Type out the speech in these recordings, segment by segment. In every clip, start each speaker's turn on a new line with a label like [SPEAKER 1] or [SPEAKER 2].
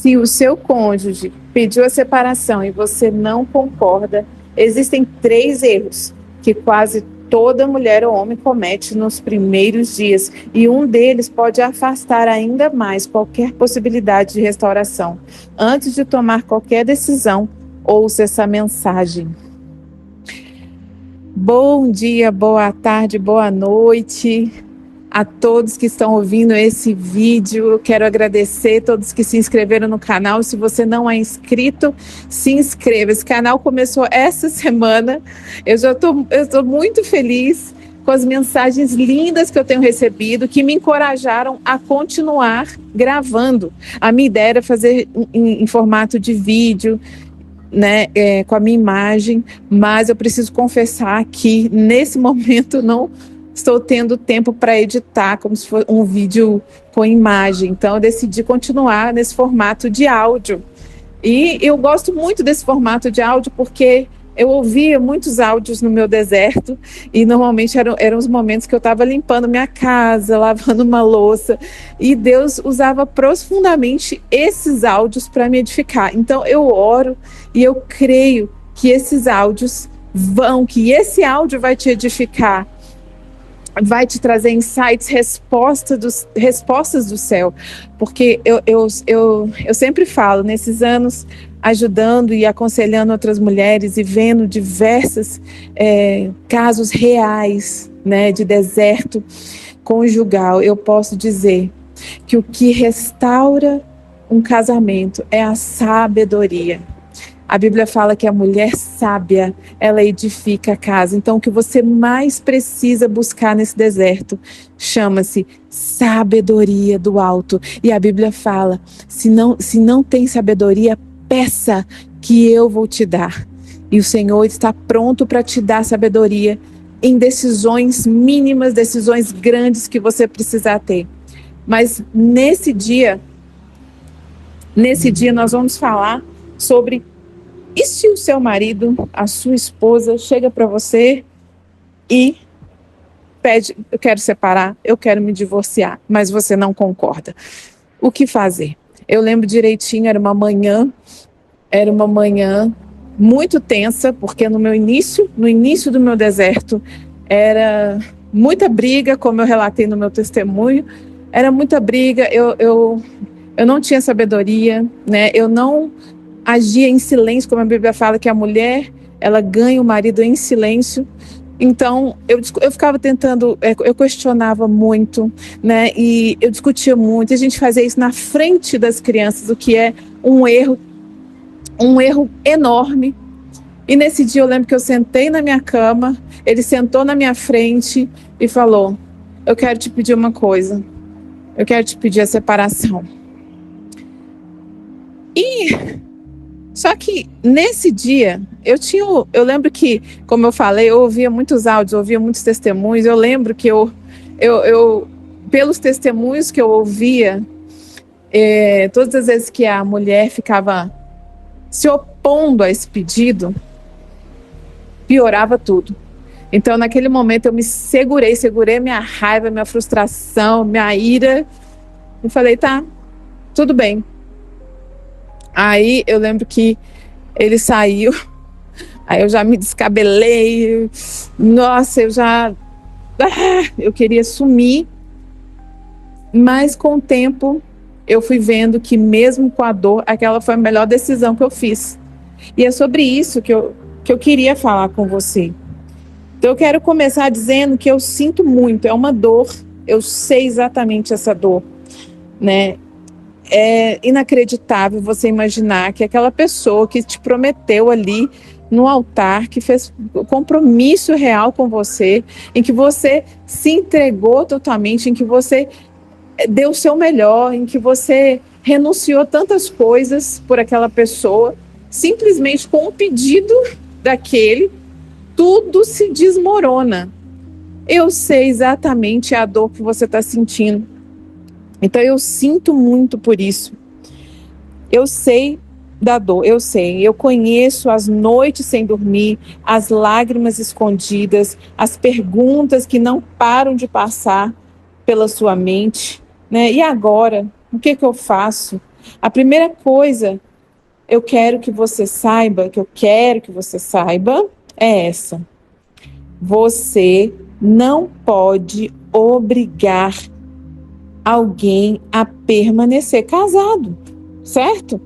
[SPEAKER 1] Se o seu cônjuge pediu a separação e você não concorda, existem 3 erros que quase toda mulher ou homem comete nos primeiros dias, e um deles pode afastar ainda mais qualquer possibilidade de restauração. Antes de tomar qualquer decisão, ouça essa mensagem. Bom dia, boa tarde, boa noite a todos que estão ouvindo esse vídeo. Eu quero agradecer a todos que se inscreveram no canal. Se você não é inscrito, se inscreva. Esse canal começou essa semana. Eu estou muito feliz com as mensagens lindas que eu tenho recebido, que me encorajaram a continuar gravando. A minha ideia era fazer em formato de vídeo, né, com a minha imagem, mas eu preciso confessar que nesse momento não estou tendo tempo para editar como se fosse um vídeo com imagem. Então eu decidi continuar nesse formato de áudio. E eu gosto muito desse formato de áudio porque eu ouvia muitos áudios no meu deserto e normalmente eram os momentos que eu estava limpando minha casa, lavando uma louça, e Deus usava profundamente esses áudios para me edificar. Então eu oro e eu creio que esses áudios que esse áudio vai te edificar, vai te trazer insights, respostas do céu. Porque eu sempre falo, nesses anos, ajudando e aconselhando outras mulheres e vendo diversos casos reais, né, de deserto conjugal, eu posso dizer que o que restaura um casamento é a sabedoria. A Bíblia fala que a mulher sábia, ela edifica a casa. Então, o que você mais precisa buscar nesse deserto chama-se sabedoria do alto. E a Bíblia fala, se não tem sabedoria, peça que eu vou te dar. E o Senhor está pronto para te dar sabedoria em decisões mínimas, decisões grandes que você precisar ter. Mas nesse dia nós vamos falar sobre: e se o seu marido, a sua esposa, chega para você e pede, eu quero separar, eu quero me divorciar, mas você não concorda? O que fazer? Eu lembro direitinho, era uma manhã muito tensa, porque no início do meu deserto, era muita briga, como eu relatei no meu testemunho, era muita briga, eu não tinha sabedoria, né? Eu não agia em silêncio, como a Bíblia fala que a mulher, ela ganha o marido em silêncio. Então, eu ficava tentando, eu questionava muito, né? E eu discutia muito. A gente fazia isso na frente das crianças, o que é um erro enorme. E nesse dia eu lembro que eu sentei na minha cama, ele sentou na minha frente e falou: eu quero te pedir uma coisa, eu quero te pedir a separação. Só que nesse dia, eu lembro que, como eu falei, eu ouvia muitos áudios, eu ouvia muitos testemunhos. Eu lembro que eu pelos testemunhos que eu ouvia, todas as vezes que a mulher ficava se opondo a esse pedido, piorava tudo. Então, naquele momento, eu me segurei minha raiva, minha frustração, minha ira, e falei: tá, tudo bem. Aí eu lembro que ele saiu, aí eu já me descabelei, nossa, eu queria sumir, mas com o tempo eu fui vendo que mesmo com a dor, aquela foi a melhor decisão que eu fiz. E é sobre isso que eu queria falar com você. Então eu quero começar dizendo que eu sinto muito, é uma dor, eu sei exatamente essa dor, né? É inacreditável você imaginar que aquela pessoa que te prometeu ali no altar, que fez um compromisso real com você, em que você se entregou totalmente, em que você deu o seu melhor, em que você renunciou tantas coisas por aquela pessoa, simplesmente com o pedido daquele, tudo se desmorona. Eu sei exatamente a dor que você está sentindo. Então eu sinto muito por isso. Eu sei da dor, eu conheço as noites sem dormir, as lágrimas escondidas, as perguntas que não param de passar pela sua mente, né? E agora, o que eu faço? A primeira coisa que eu quero que você saiba, é essa. Você não pode obrigar alguém a permanecer casado, certo?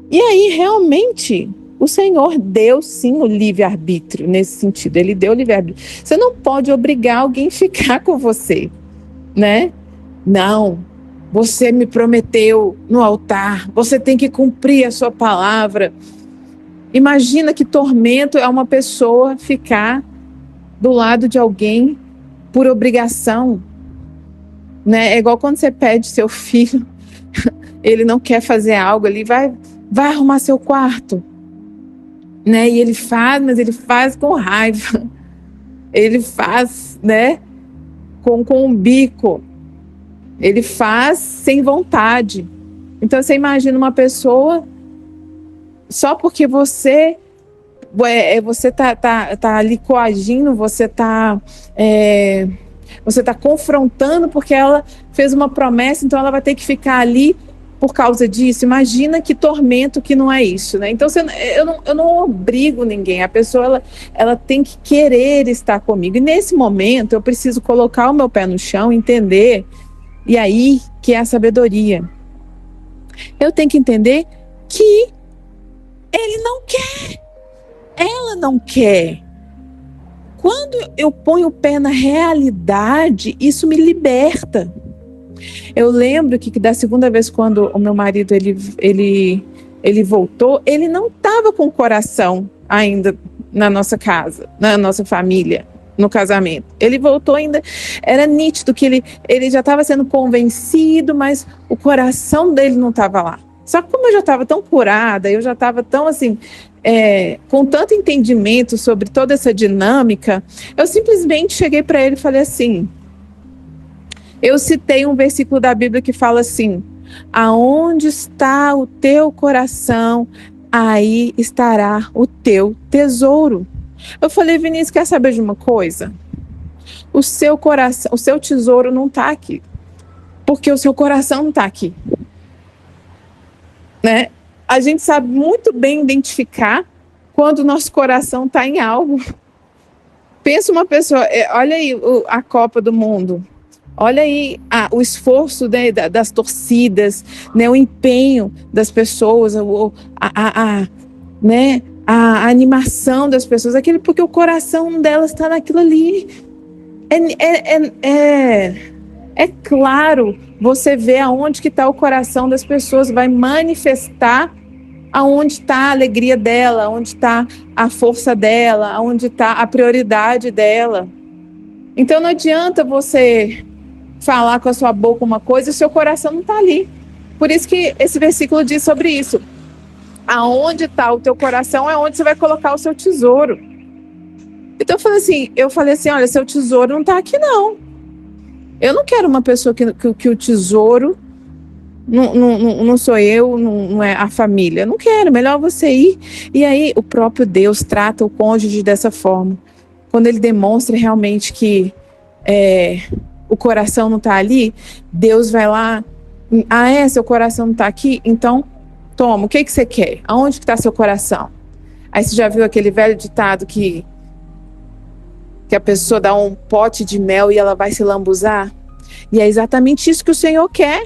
[SPEAKER 1] E aí, realmente, o Senhor deu sim o livre-arbítrio nesse sentido. Ele deu o livre-arbítrio. Você não pode obrigar alguém a ficar com você, né? Não, você me prometeu no altar, você tem que cumprir a sua palavra. Imagina que tormento é uma pessoa ficar do lado de alguém por obrigação, né? É igual quando você pede seu filho, ele não quer fazer algo, ele vai arrumar seu quarto, né? E ele faz, mas ele faz com raiva, ele faz, né? Com um bico, ele faz sem vontade. Então você imagina uma pessoa só porque você tá ali coagindo, você tá confrontando porque ela fez uma promessa, então ela vai ter que ficar ali por causa disso. Imagina que tormento que não é isso, né? Então eu não obrigo ninguém, a pessoa ela tem que querer estar comigo, e nesse momento eu preciso colocar o meu pé no chão, entender, e aí que é a sabedoria. Eu tenho que entender que ele não quer, ela não quer. Quando eu ponho o pé na realidade, isso me liberta. Eu lembro que da segunda vez, quando o meu marido ele voltou, ele não estava com o coração ainda na nossa casa, na nossa família, no casamento. Ele voltou ainda, era nítido que ele já estava sendo convencido, mas o coração dele não estava lá. Só que como eu já estava tão curada, eu já estava tão assim, com tanto entendimento sobre toda essa dinâmica, eu simplesmente cheguei para ele e falei assim, eu citei um versículo da Bíblia que fala assim, aonde está o teu coração, aí estará o teu tesouro. Eu falei, Vinícius, quer saber de uma coisa? O seu coração, o seu tesouro não está aqui, porque o seu coração não está aqui, né? A gente sabe muito bem identificar quando o nosso coração está em algo. Pensa uma pessoa, olha aí a Copa do Mundo, olha aí o esforço, né, das torcidas, né, o empenho das pessoas, né, a animação das pessoas, porque o coração delas está naquilo ali. É claro, você vê aonde que está o coração das pessoas, vai manifestar aonde está a alegria dela, onde está a força dela, aonde está a prioridade dela. Então não adianta você falar com a sua boca uma coisa e o seu coração não está ali. Por isso que esse versículo diz sobre isso. Aonde está o teu coração é onde você vai colocar o seu tesouro. Então eu falei assim, olha, seu tesouro não está aqui não. Eu não quero uma pessoa que o tesouro não sou eu, não é a família. Não quero, melhor você ir. E aí o próprio Deus trata o cônjuge dessa forma. Quando ele demonstra realmente que o coração não está ali, Deus vai lá, seu coração não está aqui? Então, toma, o que você quer? Aonde que está seu coração? Aí você já viu aquele velho ditado que a pessoa dá um pote de mel e ela vai se lambuzar? E é exatamente isso que o Senhor quer.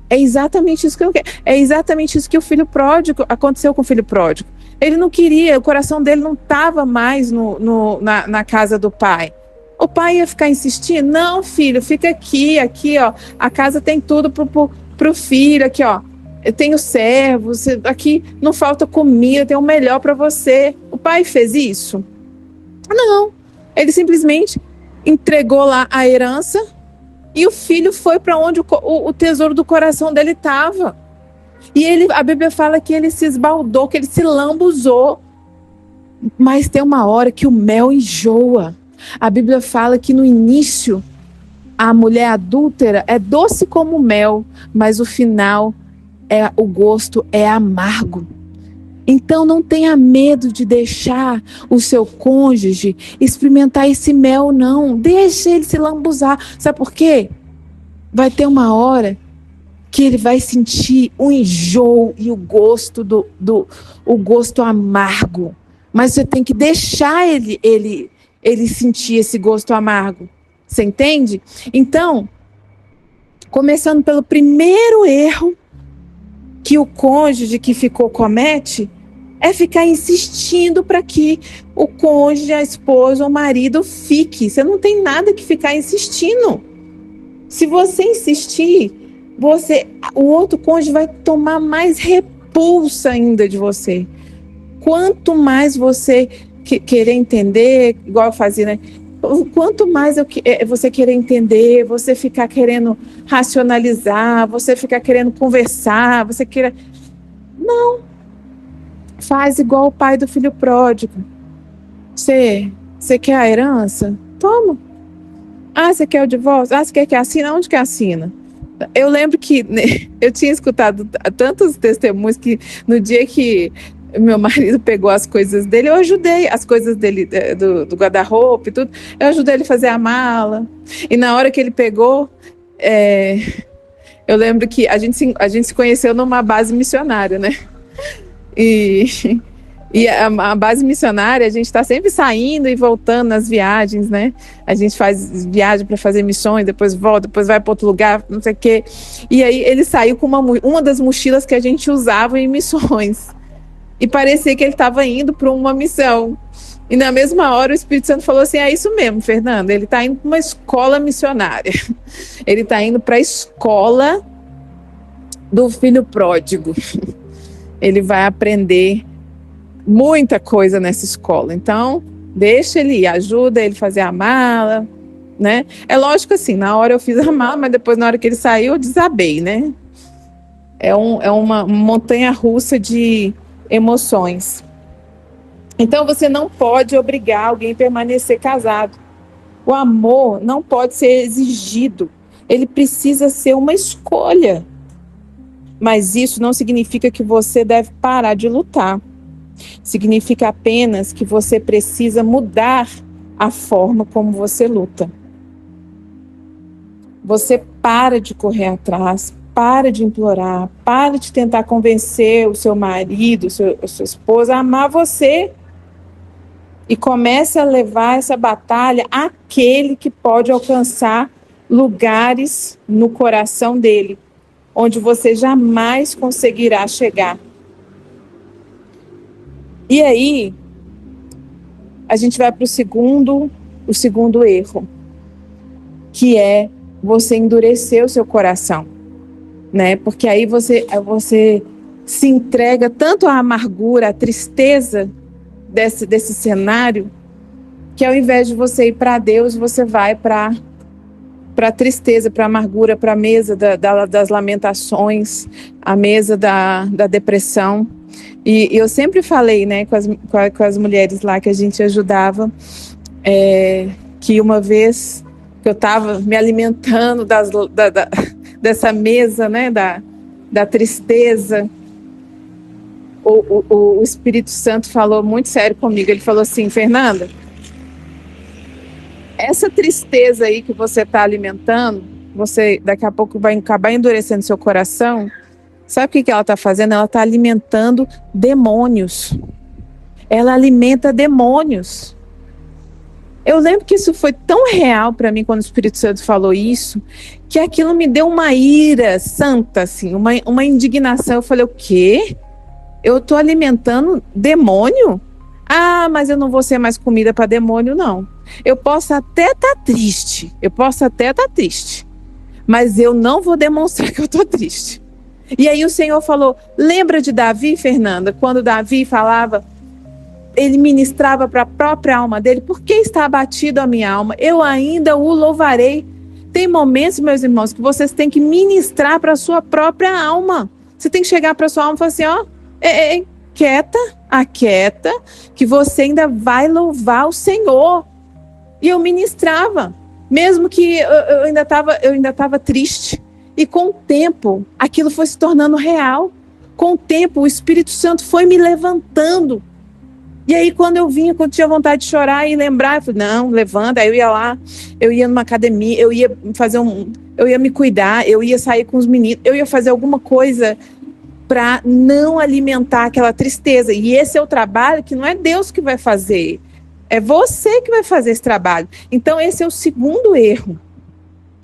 [SPEAKER 1] É exatamente isso que eu quero. É exatamente isso que o filho pródigo, aconteceu com o filho pródigo. Ele não queria, o coração dele não estava mais na casa do pai. O pai ia ficar insistindo, não, filho, fica aqui, ó, a casa tem tudo pro filho, aqui, ó, eu tenho servos, aqui não falta comida, tem o melhor para você. O pai fez isso? Não, ele simplesmente entregou lá a herança e o filho foi para onde o tesouro do coração dele estava. E a Bíblia fala que ele se esbaldou, que ele se lambuzou. Mas tem uma hora que o mel enjoa. A Bíblia fala que no início a mulher adúltera é doce como mel, mas o final, o gosto é amargo. Então não tenha medo de deixar o seu cônjuge experimentar esse mel, não. Deixa ele se lambuzar. Sabe por quê? Vai ter uma hora que ele vai sentir o enjoo e o gosto o gosto amargo. Mas você tem que deixar ele sentir esse gosto amargo. Você entende? Então, começando pelo primeiro erro que o cônjuge que ficou comete, é ficar insistindo para que o cônjuge, a esposa ou o marido fique. Você não tem nada que ficar insistindo. Se você insistir, o outro cônjuge vai tomar mais repulsa ainda de você. Quanto mais você querer entender, igual eu fazia, né? Quanto mais você querer entender, você ficar querendo racionalizar, você ficar querendo conversar, não. Faz igual o pai do filho pródigo. Você quer a herança? Toma. Ah, você quer o divórcio? Ah, você quer que assina? Onde que assina? Eu lembro que eu tinha escutado tantos testemunhos que no dia que meu marido pegou as coisas dele, eu ajudei as coisas dele, do guarda-roupa e tudo, eu ajudei ele a fazer a mala. E na hora que ele pegou, eu lembro que a gente se conheceu numa base missionária, né? E a base missionária, a gente está sempre saindo e voltando nas viagens, né? A gente faz viagem para fazer missões, depois volta, depois vai para outro lugar, não sei o quê. E aí ele saiu com uma das mochilas que a gente usava em missões. E parecia que ele estava indo para uma missão. E na mesma hora o Espírito Santo falou assim: é isso mesmo, Fernanda, ele está indo para uma escola missionária. Ele está indo para a escola do filho pródigo. Ele vai aprender muita coisa nessa escola. Então, deixa ele ir, ajuda ele a fazer a mala, né? É lógico assim, na hora eu fiz a mala, mas depois na hora que ele saiu eu desabei, né? É uma montanha-russa de emoções. Então, você não pode obrigar alguém a permanecer casado. O amor não pode ser exigido. Ele precisa ser uma escolha. Mas isso não significa que você deve parar de lutar. Significa apenas que você precisa mudar a forma como você luta. Você para de correr atrás, para de implorar, para de tentar convencer o seu marido, a sua esposa a amar você. E comece a levar essa batalha àquele que pode alcançar lugares no coração dele, onde você jamais conseguirá chegar. E aí, a gente vai para o segundo erro, que é você endurecer o seu coração, né? Porque aí você se entrega tanto à amargura, à tristeza desse cenário, que ao invés de você ir para Deus, você vai para a tristeza, para a amargura, para a mesa das lamentações, a mesa da depressão. E eu sempre falei, né, com as mulheres lá que a gente ajudava, que uma vez que eu estava me alimentando dessa mesa, né, da tristeza, o Espírito Santo falou muito sério comigo. Ele falou assim: Fernanda, essa tristeza aí que você está alimentando, você daqui a pouco vai acabar endurecendo seu coração. Sabe o que ela está fazendo? Ela está alimentando demônios. Ela alimenta demônios. Eu lembro que isso foi tão real para mim quando o Espírito Santo falou isso, que aquilo me deu uma ira santa, assim, uma indignação. Eu falei: o quê? Eu estou alimentando demônio? Ah, mas eu não vou ser mais comida para demônio, não. Eu posso até estar triste, mas eu não vou demonstrar que eu estou triste. E aí o Senhor falou: lembra de Davi, Fernanda? Quando Davi falava, ele ministrava para a própria alma dele: por que está abatido a minha alma? Eu ainda o louvarei. Tem momentos, meus irmãos, que vocês têm que ministrar para a sua própria alma. Você tem que chegar para a sua alma e falar assim: ó, aquieta, que você ainda vai louvar o Senhor. E eu ministrava, mesmo que eu ainda estava triste. E com o tempo, aquilo foi se tornando real. Com o tempo, o Espírito Santo foi me levantando. E aí, quando tinha vontade de chorar e lembrar, eu falei: não, levanta. Aí eu ia lá, eu ia numa academia, eu ia fazer eu ia me cuidar, eu ia sair com os meninos, eu ia fazer alguma coisa para não alimentar aquela tristeza. E esse é o trabalho que não é Deus que vai fazer, é você que vai fazer esse trabalho. Então esse é o segundo erro.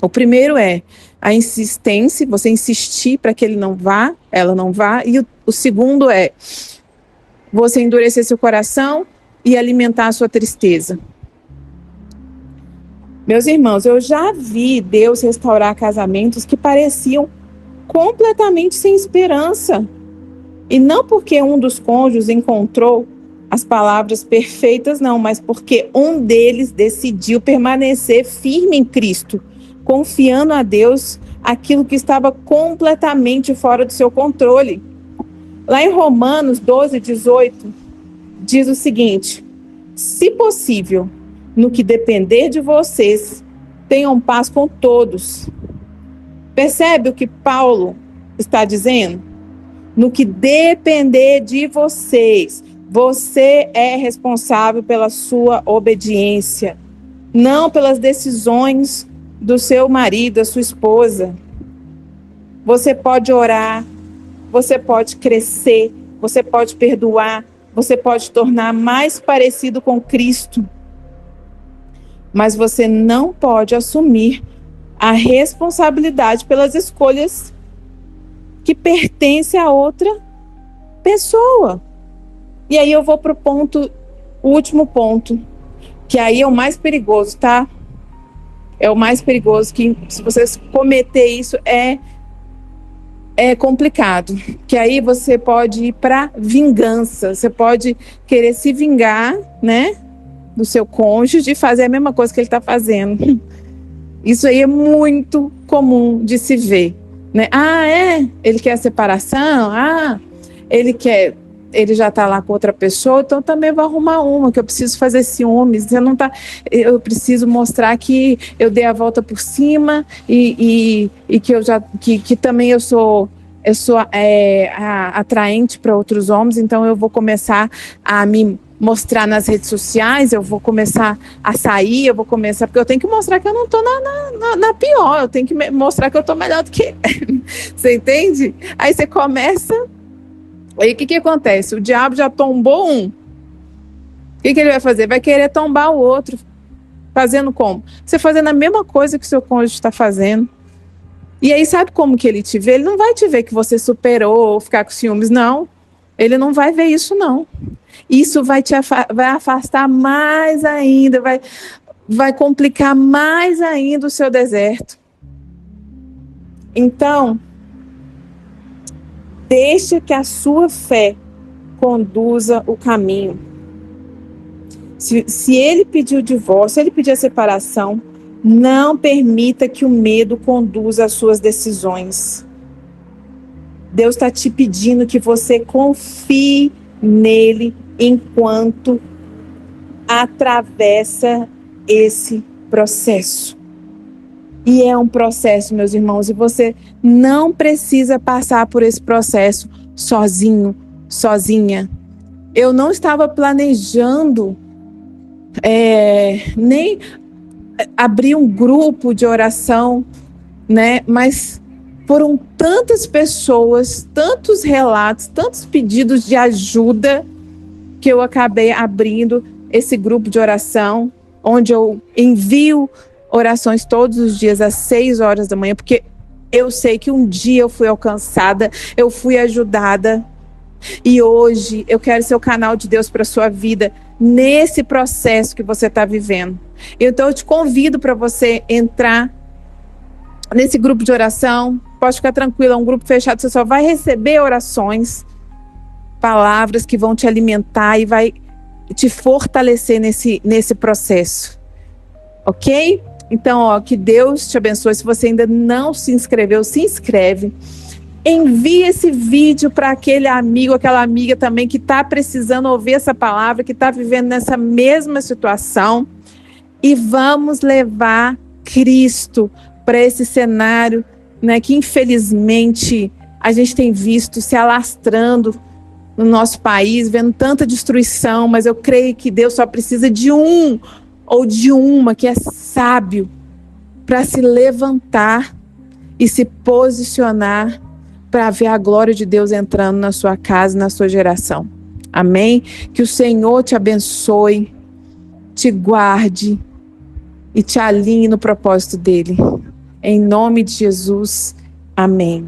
[SPEAKER 1] O primeiro é a insistência, você insistir para que ele não vá, ela não vá. E o segundo é você endurecer seu coração e alimentar a sua tristeza. Meus irmãos, eu já vi Deus restaurar casamentos que pareciam completamente sem esperança. E não porque um dos cônjuges encontrou as palavras perfeitas, não, mas porque um deles decidiu permanecer firme em Cristo, confiando a Deus aquilo que estava completamente fora do seu controle. Lá em Romanos 12, 18, diz o seguinte: se possível, no que depender de vocês, tenham paz com todos. Percebe o que Paulo está dizendo? No que depender de vocês, você é responsável pela sua obediência, não pelas decisões do seu marido, da sua esposa. Você pode orar, você pode crescer, você pode perdoar, você pode tornar mais parecido com Cristo. Mas você não pode assumir a responsabilidade pelas escolhas que pertencem a outra pessoa. E aí eu vou para o último ponto, que aí é o mais perigoso, tá? É o mais perigoso, que se vocês cometer isso é complicado. Que aí você pode ir para vingança, você pode querer se vingar, né, do seu cônjuge e fazer a mesma coisa que ele está fazendo. Isso aí é muito comum de se ver, né? Ele quer a separação? Ele já está lá com outra pessoa, então também vou arrumar uma, que eu preciso fazer ciúmes. Eu preciso mostrar que eu dei a volta por cima e que também eu sou atraente para outros homens, então eu vou começar a me mostrar nas redes sociais, eu vou começar a sair, porque eu tenho que mostrar que eu não estou na pior, eu tenho que mostrar que eu estou melhor do que você entende? Aí você começa, aí o que acontece? O diabo já tombou um, o que ele vai fazer? Vai querer tombar o outro, fazendo como? Você fazendo a mesma coisa que o seu cônjuge está fazendo. E aí sabe como que ele te vê? Ele não vai te ver que você superou ou ficar com ciúmes, não. Ele não vai ver isso, não. Isso vai afastar mais ainda, vai complicar mais ainda o seu deserto. Então, deixa que a sua fé conduza o caminho. Se ele pedir o divórcio, se ele pedir a separação, não permita que o medo conduza as suas decisões. Deus está te pedindo que você confie nele enquanto atravessa esse processo. E é um processo, meus irmãos, e você não precisa passar por esse processo sozinho, sozinha. Eu não estava planejando nem abrir um grupo de oração, né? Mas foram tantas pessoas, tantos relatos, tantos pedidos de ajuda, que eu acabei abrindo esse grupo de oração, onde eu envio orações todos os dias às 6 horas da manhã, porque eu sei que um dia eu fui alcançada, eu fui ajudada, e hoje eu quero ser o canal de Deus para a sua vida, nesse processo que você está vivendo. Então eu te convido para você entrar nesse grupo de oração. Pode ficar tranquilo, é um grupo fechado, você só vai receber orações, palavras que vão te alimentar e vai te fortalecer nesse processo, ok? Então, que Deus te abençoe. Se você ainda não se inscreveu, se inscreve. Envie esse vídeo para aquele amigo, aquela amiga também que está precisando ouvir essa palavra, que está vivendo nessa mesma situação. E vamos levar Cristo para esse cenário, né, que infelizmente a gente tem visto se alastrando no nosso país, vendo tanta destruição, mas eu creio que Deus só precisa de um ou de uma que é sábio para se levantar e se posicionar para ver a glória de Deus entrando na sua casa, na sua geração. Amém? Que o Senhor te abençoe, te guarde e te alinhe no propósito dele. Em nome de Jesus. Amém.